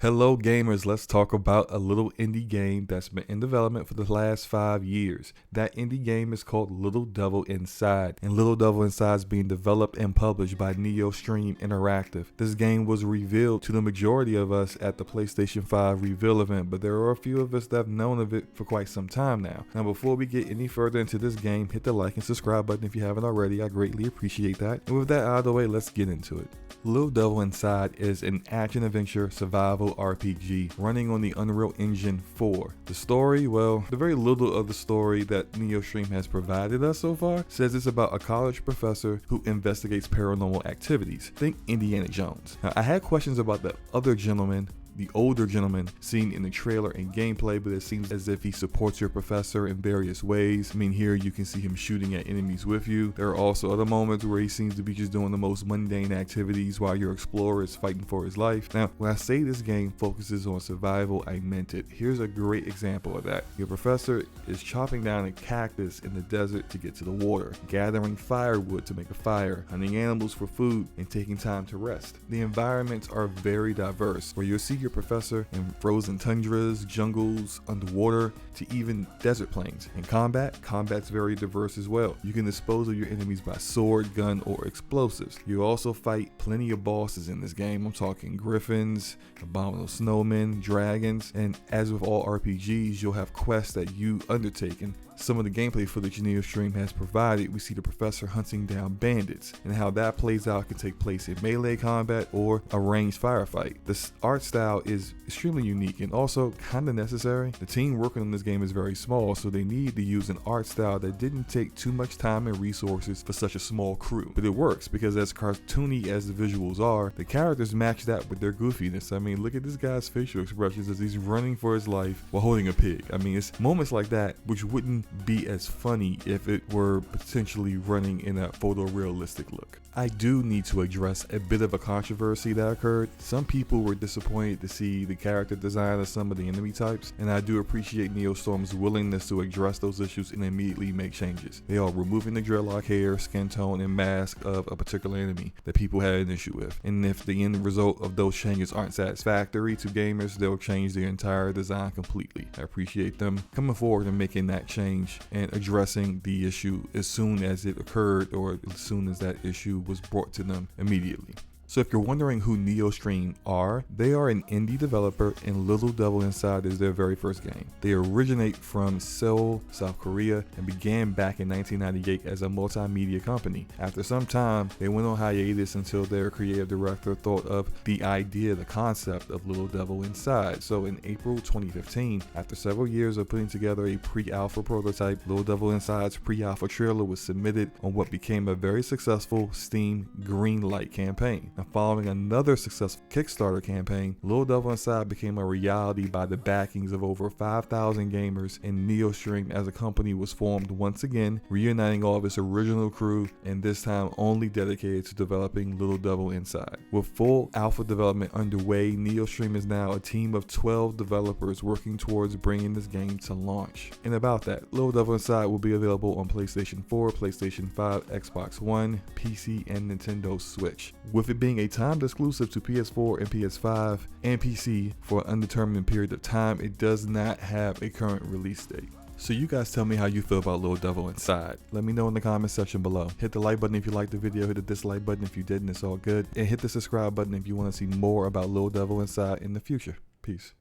Hello gamers, let's talk about a little indie game that's been in development for the last 5 years. That indie game is called Little Devil Inside, and Little Devil Inside is being developed and published by Neostream Interactive. This game was revealed to the majority of us at the PlayStation 5 reveal event, but there are a few of us that have known of it for quite some time now. Now before we get any further into this game, hit the like and subscribe button if you haven't already. I greatly appreciate that. And with that out of the way, let's get into it. Little Devil Inside is an action-adventure survival RPG running on the Unreal Engine 4. The story, well, the very little of the story that Neostream has provided us so far says it's about a college professor who investigates paranormal activities. Think Indiana Jones. Now, I had questions about the other gentleman, the older gentleman seen in the trailer and gameplay, but it seems as if he supports your professor in various ways. I mean, here you can see him shooting at enemies with you. There are also other moments where he seems to be just doing the most mundane activities while your explorer is fighting for his life. Now, when I say this game focuses on survival, I meant it. Here's a great example of that. Your professor is chopping down a cactus in the desert to get to the water, gathering firewood to make a fire, hunting animals for food, and taking time to rest. The environments are very diverse, where you'll see your professor in frozen tundras, jungles, underwater, to even desert plains. In combat's very diverse as well. You can dispose of your enemies by sword, gun, or explosives. You also fight plenty of bosses in this game. I'm talking griffins, abominable snowmen, dragons, and as with all RPGs, you'll have quests that you undertake. And some of the gameplay footage Neostream has provided, we see the professor hunting down bandits, and how that plays out can take place in melee combat or a ranged firefight. The art style is extremely unique and also kind of necessary. The team working on this game is very small, so they need to use an art style that didn't take too much time and resources for such a small crew. But it works because as cartoony as the visuals are, the characters match that with their goofiness. I mean, look at this guy's facial expressions as he's running for his life while holding a pig. I mean, it's moments like that which wouldn't be as funny if it were potentially running in a photorealistic look. I do need to address a bit of a controversy that occurred. Some people were disappointed to see the character design of some of the enemy types, and I do appreciate Neostorm's willingness to address those issues and immediately make changes. They are removing the dreadlock hair, skin tone, and mask of a particular enemy that people had an issue with. And if the end result of those changes aren't satisfactory to gamers, they'll change their entire design completely. I appreciate them coming forward and making that change and addressing the issue as soon as it occurred, or as soon as that issue was brought to them immediately. So if you're wondering who Neostream are, they are an indie developer, and Little Devil Inside is their very first game. They originate from Seoul, South Korea, and began back in 1998 as a multimedia company. After some time, they went on hiatus until their creative director thought of the idea, the concept of Little Devil Inside. So in April 2015, after several years of putting together a pre-alpha prototype, Little Devil Inside's pre-alpha trailer was submitted on what became a very successful Steam Greenlight campaign. Now, following another successful Kickstarter campaign, Little Devil Inside became a reality by the backings of over 5,000 gamers, and Neostream as a company was formed once again, reuniting all of its original crew, and this time only dedicated to developing Little Devil Inside. With full alpha development underway, Neostream is now a team of 12 developers working towards bringing this game to launch. And about that, Little Devil Inside will be available on PlayStation 4, PlayStation 5, Xbox One, PC, and Nintendo Switch. With it being a timed exclusive to PS4 and PS5 and PC for an undetermined period of time, it does not have a current release date. So you guys tell me how you feel about Little Devil Inside. Let me know in the comment section below. Hit the like button if you liked the video, hit the dislike button if you didn't, it's all good. And hit the subscribe button if you want to see more about Little Devil Inside in the future. Peace.